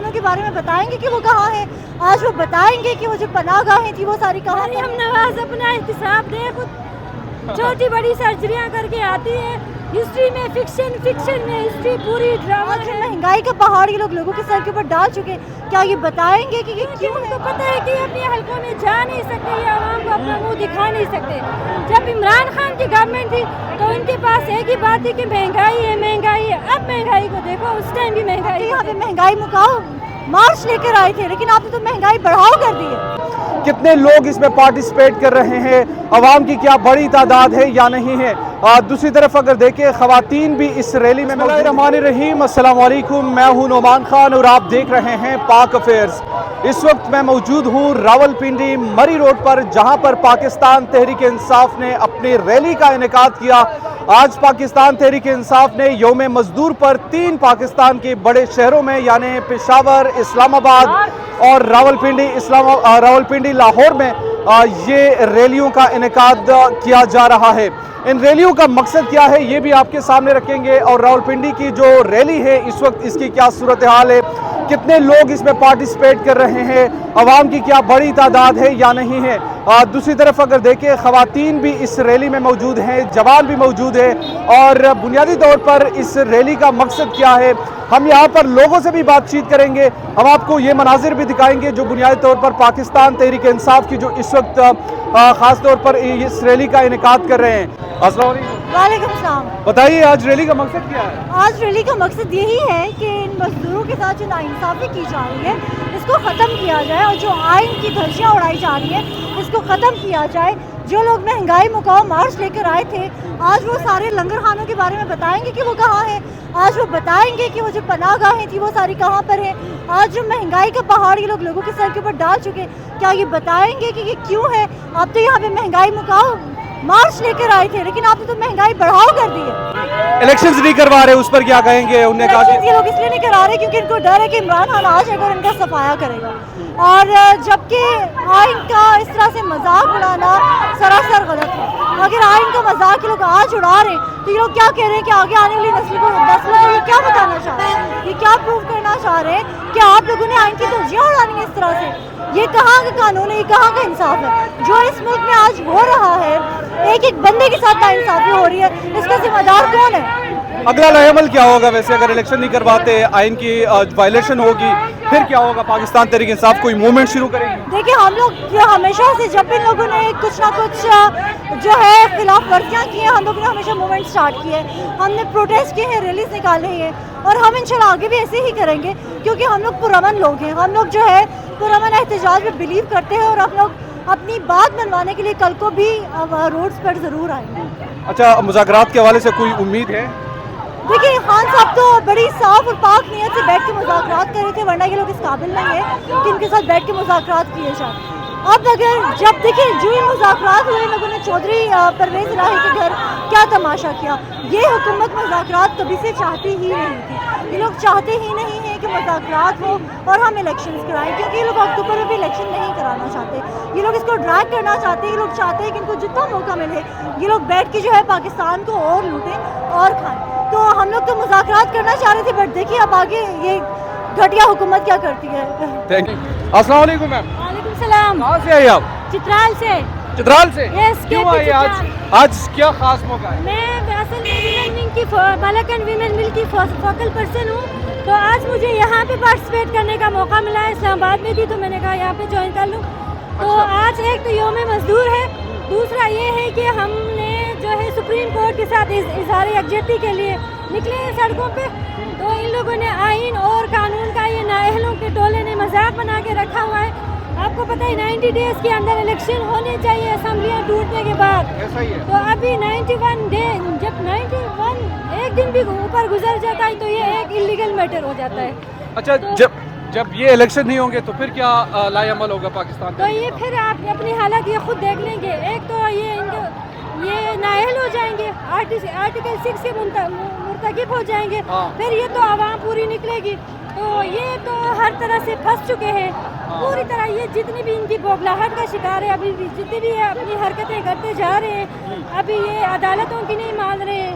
خانوں کے بارے میں بتائیں گے کہ وہ کہاں ہیں؟ آج وہ بتائیں گے کہ وہ جو پناہ گاہیں تھی وہ ساری کہاں ہیں؟ ہم نواز اپنا احتساب دے خود چھوٹی بڑی سرجریاں کر کے آتی ہے، ہسٹری میں فکشن میں ہسٹری پوری ڈرامہ آج ہے۔ مہنگائی کا پہاڑ یہ لوگوں کے سر کے اوپر ڈال چکے، کیا یہ بتائیں گے کہ یہ کیوں ان ہے؟ کو پتہ ہے کہ یہ اپنے حلقوں میں جا نہیں سکتے، یہ عوام کو اپنا منہ دکھا نہیں سکتے۔ جب عمران خان کی گورنمنٹ تھی تو ان کے پاس ایک ہی بات تھی کہ مہنگائی ہے۔ اب مہنگائی کو دیکھو، اس ٹائم بھی مہنگائی یہاں پہ مہنگائی مکاؤ مارچ لے کر آئے تھے، لیکن آپ نے تو مہنگائی بڑھاؤ کر دی ہے۔ کتنے لوگ اس میں پارٹیسپیٹ کر رہے ہیں، عوام کی کیا بڑی تعداد ہے یا نہیں ہے؟ دوسری طرف اگر دیکھیں خواتین بھی اس ریلی میں موجود ہیں۔ بسم اللہ الرحمن الرحیم، السلام علیکم، میں ہوں نعمان خان اور آپ دیکھ رہے ہیں پاک افیئرز۔ اس وقت میں موجود ہوں راولپنڈی مری روڈ پر، جہاں پر پاکستان تحریک انصاف نے اپنی ریلی کا انعقاد کیا۔ آج پاکستان تحریک انصاف نے یوم مزدور پر 3 پاکستان کے بڑے شہروں میں یعنی پشاور، اسلام آباد اور راولپنڈی لاہور میں یہ ریلیوں کا انعقاد کیا جا رہا ہے۔ ان ریلیوں کا مقصد کیا ہے یہ بھی آپ کے سامنے رکھیں گے، اور راولپنڈی کی جو ریلی ہے اس وقت اس کی کیا صورتحال ہے، کتنے لوگ اس میں پارٹیسپیٹ کر رہے ہیں، عوام کی کیا بڑی تعداد ہے یا نہیں ہے۔ دوسری طرف اگر دیکھیں خواتین بھی اس ریلی میں موجود ہیں، جوان بھی موجود ہیں، اور بنیادی طور پر اس ریلی کا مقصد کیا ہے ہم یہاں پر لوگوں سے بھی بات چیت کریں گے۔ ہم آپ کو یہ مناظر بھی دکھائیں گے جو بنیادی طور پر پاکستان تحریک انصاف کی جو اس وقت خاص طور پر اس ریلی کا انعقاد کر رہے ہیں۔ السلام علیکم۔ وعلیکم السلام۔ بتائیے آج ریلی کا مقصد کیا ہے؟ آج ریلی کا مقصد یہی ہے کہ ان مزدوروں کے ساتھ جو ناانصافی کی جا رہی ہے اس کو ختم کیا جائے، اور جو آئین کی دھجیاں اڑائی جا رہی ہیں اس کو ختم کیا جائے۔ جو لوگ مہنگائی مکاؤ مارچ لے کر آئے تھے آج وہ سارے لنگر خانوں کے بارے میں بتائیں گے کہ وہ کہاں ہیں۔ آج وہ بتائیں گے کہ وہ جو پناہ گاہیں تھی وہ ساری کہاں پر ہیں۔ آج جو مہنگائی کا پہاڑ یہ لوگوں کے سر کے اوپر ڈال چکے، کیا یہ بتائیں گے کہ یہ کیوں ہے؟ آپ تو یہاں پہ مہنگائی مکاؤ مارچ لے کر آئے تھے، لیکن آپ نے تو مہنگائی بڑھاؤ کر دی ہے۔ الیکشنز نہیں کروا رہے، اس پر کیا کہیں گے؟ انہوں نے کہا یہ لوگ اس لیے نہیں کرا رہے کیونکہ ان کو ڈر ہے کہ عمران خان آج اگر ان کا صفایا کرے گا، اور جبکہ آئین کا اس طرح سے مذاق اڑانا سراسر غلط ہے۔ اگر آئین کا مذاق یہ لوگ آج اڑا رہے ہیں تو یہ لوگ کیا کہہ رہے ہیں کہ آگے آنے والی نسلوں کو یہ کیا بتانا چاہ رہے ہیں، یہ کیا پروو کرنا چاہ رہے ہیں کہ آپ لوگوں نے آئین کی دھجیاں اڑانی ہے اس طرح سے؟ یہ کہاں کا قانون ہے، یہ کہاں کا انصاف ہے؟ جو اس ملک میں آج ہو رہا ہے، ایک ایک بندے کے ساتھ ناانصافی ہو رہی ہے، اس کا ذمہ دار کون ہے؟ اگلا لاہ عمل کیا ہوگا ویسے اگر الیکشن نہیں کرواتے، آئین کی وائلیشن ہوگی، پھر کیا ہوگا؟ پاکستان تحریک انصاف کوئی موومنٹ شروع کرے گی؟ دیکھیں ہم لوگ ہمیشہ سے جب بھی لوگوں نے کچھ نہ کچھ جو ہے خلاف ورزیاں کی ہیں، ہم لوگوں نے ہمیشہ موومنٹ سٹارٹ کیے ہیں، ہم نے پروٹیسٹ کیے ہیں، ریلیز نکالے ہیں، اور ہم انشاءاللہ آگے بھی ایسے ہی کریں گے کیونکہ ہم لوگ پرامن لوگ ہیں۔ ہم لوگ جو ہے پرامن احتجاج میں بلیو کرتے ہیں، اور ہم لوگ اپنی بات منوانے کے لیے کل کو بھی روڈز پر ضرور آئیں گے۔ اچھا، مذاکرات کے حوالے سے کوئی امید ہے؟ دیکھیے خان صاحب تو بڑی صاف اور پاک نیت سے بیٹھ کے مذاکرات کر رہے تھے، ورنہ یہ لوگ اس قابل نہیں ہے کہ ان کے ساتھ بیٹھ کے مذاکرات کیے جائیں۔ اب اگر جب دیکھیں جو ہی مذاکرات ہوئے، لوگوں نے چودھری پرویز الہی کے گھر کیا تماشا کیا۔ یہ حکومت مذاکرات کبھی سے چاہتی ہی نہیں تھی، یہ لوگ چاہتے ہی نہیں ہیں کہ مذاکرات ہو اور ہم الیکشنز کرائیں، کیونکہ یہ لوگ اکتوبر میں بھی الیکشن نہیں کرانا چاہتے، یہ لوگ اس کو ڈریگ کرنا چاہتے ہیں۔ یہ لوگ چاہتے ہیں کہ ان کو جتنا موقع ملے یہ لوگ بیٹھ کے جو ہے پاکستان کو اور لوٹیں اور کھائیں۔ تو ہم لوگ تو مذاکرات کرنا چاہ رہے تھے، بٹ دیکھیے اب آگے یہ گھٹیا حکومت کیا کرتی ہے۔ Thank you. السلام علیکم میم۔ وعلیکم السلام۔ کہاں سے آئے آپ؟ چترال سے۔ چترال سے؟ Yes, کیوں آئے آج کیا خاص موقع ہے؟ میں اصل میں ویمن ونگ کی بالک اینڈ ویمن مل کی فوکل پرسن ہوں، تو آج مجھے یہاں پہ پارٹیسپیٹ کرنے کا موقع ملا ہے۔ اسلام آباد میں تھی تو میں نے کہا یہاں پہ جوائن کر لوں۔ تو آج ایک تو یوم مزدور ہے، دوسرا یہ ہے کہ ہم نے جو ہے سپریم کورٹ کے ساتھ اظہار یکجہتی کے لیے نکلے ہیں سڑکوں پہ، تو ان لوگوں نے آئین اور قانون کا یہ نااہلوں کے ٹولے نے مذاق بنا کے رکھا ہوا ہے۔ آپ کو پتہ ہے 90 ڈیز کے اندر الیکشن ہونے چاہیے اسمبلیاں ٹوٹنے کے بعد، ایسا ہی ہے۔ تو ابھی 91 ڈے، جب 91 ایک دن بھی اوپر گزر جاتا ہے تو یہ ایک انلیگل میٹر ہو جاتا ہے۔ اچھا، جب یہ الیکشن نہیں ہوں گے تو پھر کیا لاہ عمل ہوگا پاکستان تو یہ پھر آپ اپنی حالت یہ خود دیکھ لیں گے۔ ایک تو یہ نااہل ہو جائیں گے، آرٹیکل 6 سے مرتکب ہو جائیں گے، پھر یہ تو عوام پوری نکلے گی، تو یہ تو ہر طرح سے پھنس چکے ہیں پوری طرح۔ یہ جتنی بھی ان کی بوگلاہٹ کا شکار ہے، ابھی بھی جتنی بھی اپنی حرکتیں کرتے جا رہے ہیں، ابھی یہ عدالتوں کی نہیں مان رہے ہیں،